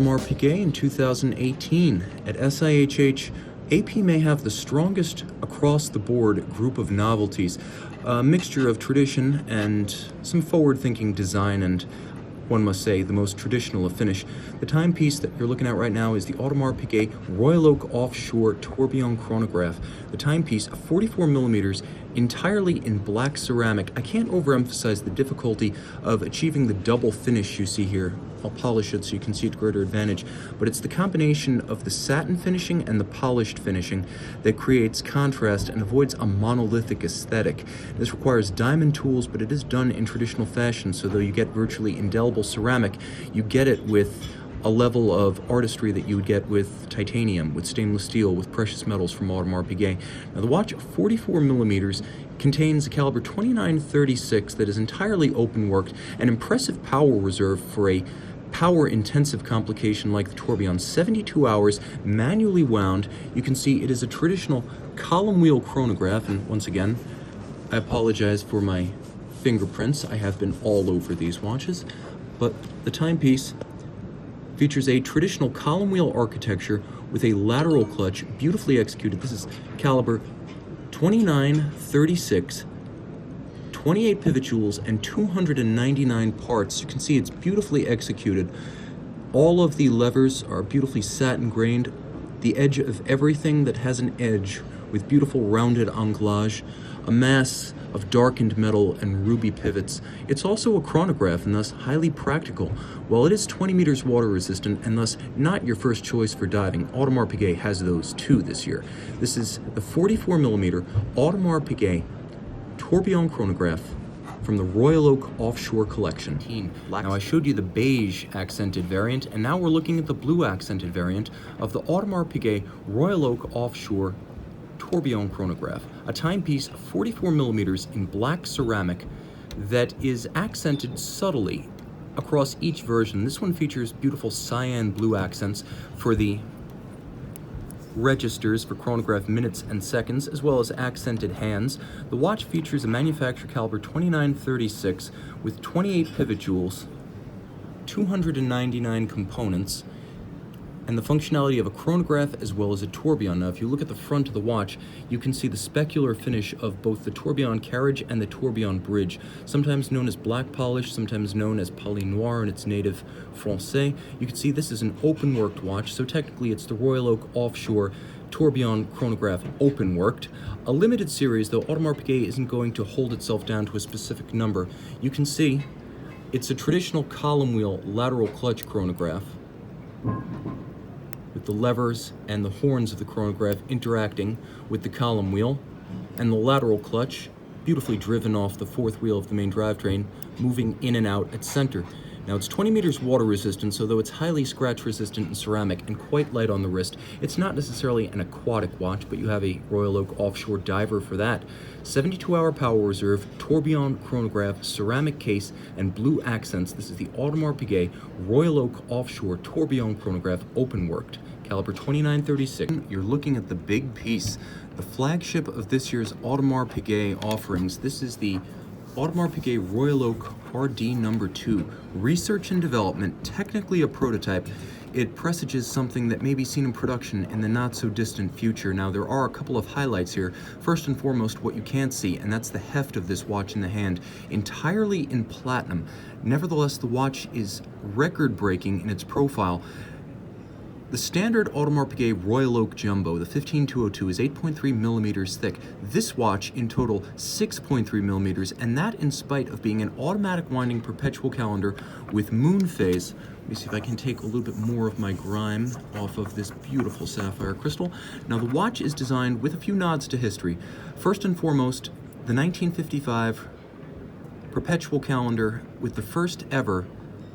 Audemars Piguet in 2018. At SIHH, AP may have the strongest across-the-board group of novelties, a mixture of tradition and some forward-thinking design, and one must say, the most traditional of finish. The timepiece that you're looking at right now is the Audemars Piguet Royal Oak Offshore Tourbillon chronograph. The timepiece, 44 millimeters, entirely in black ceramic. I can't overemphasize the difficulty of achieving the double finish you see here. I'll polish it so you can see it to greater advantage, but it's the combination of the satin finishing and the polished finishing that creates contrast and avoids a monolithic aesthetic. This requires diamond tools, but it is done in traditional fashion, so though you get virtually indelible ceramic, you get it with a level of artistry that you would get with titanium, with stainless steel, with precious metals from Audemars Piguet. Now the watch, 44 millimeters, contains a caliber 2936 that is entirely open-worked, an impressive power reserve for a power-intensive complication like the tourbillon. 72 hours, manually wound. You can see it is a traditional column wheel chronograph, and once again, I apologize for my fingerprints. I have been all over these watches, but the timepiece features a traditional column wheel architecture with a lateral clutch, beautifully executed. This is caliber 2936, 28 pivot jewels, and 299 parts. You can see it's beautifully executed. All of the levers are beautifully satin grained. The edge of everything that has an edge with beautiful rounded anglage, a mass of darkened metal and ruby pivots. It's also a chronograph and thus highly practical. While it is 20 meters water resistant and thus not your first choice for diving, Audemars Piguet has those too this year. This is the 44 millimeter Audemars Piguet tourbillon chronograph from the Royal Oak Offshore collection. Now I showed you the beige accented variant, and now we're looking at the blue accented variant of the Audemars Piguet Royal Oak Offshore tourbillon chronograph, a timepiece 44 millimeters in black ceramic that is accented subtly across each version. This one features beautiful cyan blue accents for the registers for chronograph minutes and seconds, as well as accented hands. The watch features a manufacturer caliber 2936 with 28 pivot jewels, 299 components, and the functionality of a chronograph as well as a tourbillon. Now, if you look at the front of the watch, you can see the specular finish of both the tourbillon carriage and the tourbillon bridge, sometimes known as black polish, sometimes known as Poli Noir in its native Francais. You can see this is an open-worked watch, so technically it's the Royal Oak Offshore tourbillon chronograph open-worked. A limited series, though Audemars Piguet isn't going to hold itself down to a specific number. You can see it's a traditional column wheel lateral clutch chronograph with the levers and the horns of the chronograph interacting with the column wheel, and the lateral clutch, beautifully driven off the fourth wheel of the main drivetrain, moving in and out at center. Now it's 20 meters water resistant, so though it's highly scratch resistant in ceramic and quite light on the wrist, it's not necessarily an aquatic watch, but you have a Royal Oak Offshore diver for that. 72-hour power reserve, tourbillon chronograph, ceramic case, and blue accents. This is the Audemars Piguet Royal Oak Offshore tourbillon chronograph open-worked, caliber 2936. You're looking at the big piece, the flagship of this year's Audemars Piguet offerings. This is the Audemars Piguet Royal Oak RD number 2, research and development, technically a prototype. It presages something that may be seen in production in the not so distant future. Now there are a couple of highlights here. First and foremost, what you can't see, and that's the heft of this watch in the hand, entirely in platinum. Nevertheless, the watch is record-breaking in its profile. The standard Audemars Piguet Royal Oak Jumbo, the 15202, is 8.3 millimeters thick. This watch in total 6.3 millimeters, and that in spite of being an automatic winding perpetual calendar with moon phase. Let me see if I can take a little bit more of my grime off of this beautiful sapphire crystal. Now the watch is designed with a few nods to history. First and foremost, the 1955 perpetual calendar with the first ever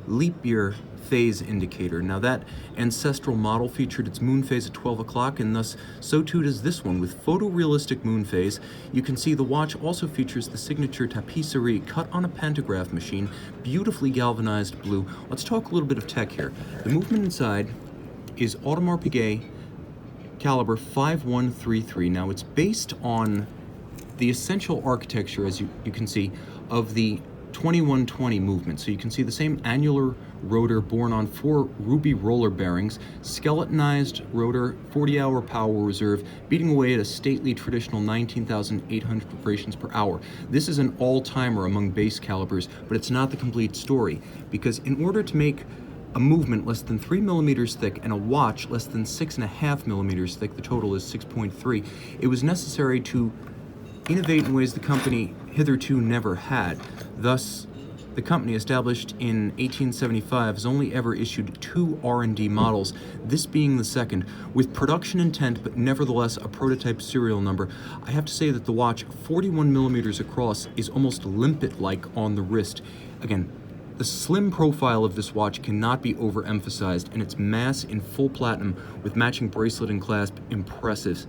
leap year phase indicator. Now that ancestral model featured its moon phase at 12 o'clock, and thus so too does this one with photorealistic moon phase. You can see the watch also features the signature tapisserie cut on a pantograph machine, beautifully galvanized blue. Let's talk a little bit of tech here. The movement inside is Audemars Piguet caliber 5133. Now it's based on the essential architecture, as you can see, of the 2120 movement. So you can see the same annular rotor borne on 4 ruby roller bearings, skeletonized rotor, 40-hour power reserve, beating away at a stately traditional 19,800 vibrations per hour. This is an all-timer among bass calibers, but it's not the complete story, because in order to make a movement less than 3 millimeters thick and a watch less than 6.5 millimeters thick, the total is 6.3, it was necessary to innovate in ways the company hitherto never had. Thus, the company, established in 1875, has only ever issued 2 R&D models, this being the second. With production intent, but nevertheless a prototype serial number, I have to say that the watch, 41 millimeters across, is almost limpet-like on the wrist. Again, the slim profile of this watch cannot be overemphasized, and its mass in full platinum with matching bracelet and clasp, impressive.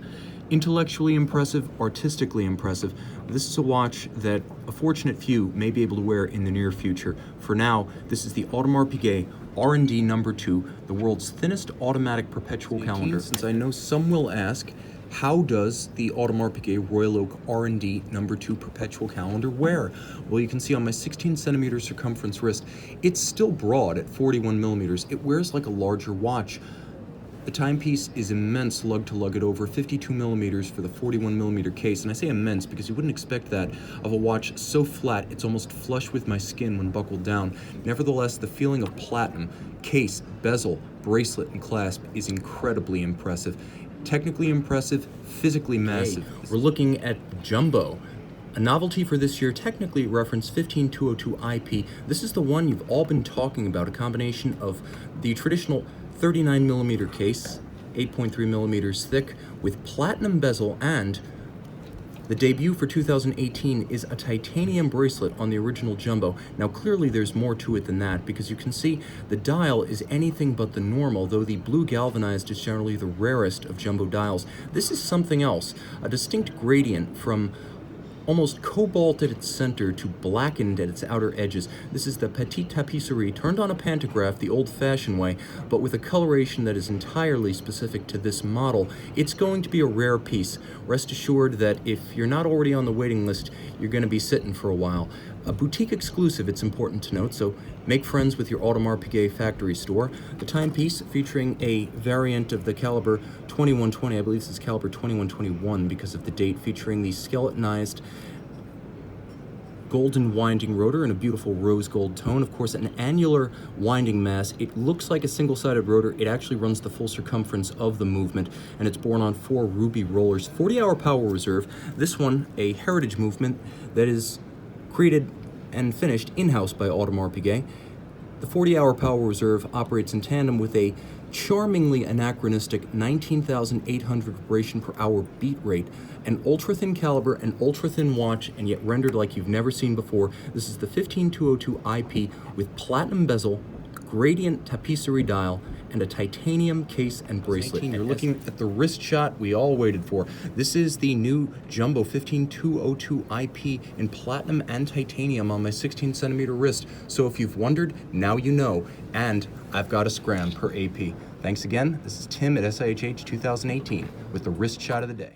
Intellectually impressive, artistically impressive. This is a watch that a fortunate few may be able to wear in the near future. For now, this is the Audemars Piguet R&D number 2, the world's thinnest automatic perpetual calendar. Since I know some will ask, how does the Audemars Piguet Royal Oak R&D number 2 perpetual calendar wear? Well, you can see on my 16 centimeter circumference wrist, it's still broad at 41 millimeters. It wears like a larger watch. The timepiece is immense lug to lug at over 52 millimeters for the 41 millimeter case, and I say immense because you wouldn't expect that of a watch so flat it's almost flush with my skin when buckled down. Nevertheless, the feeling of platinum, case, bezel, bracelet, and clasp is incredibly impressive. Technically impressive, physically massive. Hey, we're looking at Jumbo. A novelty for this year, technically referenced 15202 IP. This is the one you've all been talking about, a combination of the traditional 39 millimeter case, 8.3 millimeters thick, with platinum bezel, and the debut for 2018 is a titanium bracelet on the original Jumbo. Now clearly there's more to it than that, because you can see the dial is anything but the normal, though the blue galvanized is generally the rarest of Jumbo dials. This is something else, a distinct gradient from almost cobalt at its center to blackened at its outer edges. This is the petite tapisserie turned on a pantograph the old-fashioned way, but with a coloration that is entirely specific to this model. It's going to be a rare piece. Rest assured that if you're not already on the waiting list, you're going to be sitting for a while. A boutique exclusive, it's important to note, so make friends with your Audemars Piguet factory store. The timepiece, featuring a variant of the caliber 2120, I believe this is caliber 2121 because of the date, featuring the skeletonized golden winding rotor in a beautiful rose gold tone. Of course, an annular winding mass. It looks like a single-sided rotor. It actually runs the full circumference of the movement, and it's borne on 4 ruby rollers. 40-hour power reserve. This one, a heritage movement that is created and finished in-house by Audemars Piguet. The 40-hour power reserve operates in tandem with a charmingly anachronistic 19,800 vibration per hour beat rate, an ultra-thin caliber, an ultra-thin watch, and yet rendered like you've never seen before. This is the 15202 IP with platinum bezel, gradient tapisserie dial, and a titanium case and bracelet. You're looking at the wrist shot we all waited for. This is the new Jumbo 15202 IP in platinum and titanium on my 16 centimeter wrist. So if you've wondered, now you know. And I've got a scram per AP. Thanks again. This is Tim at SIHH 2018 with the wrist shot of the day.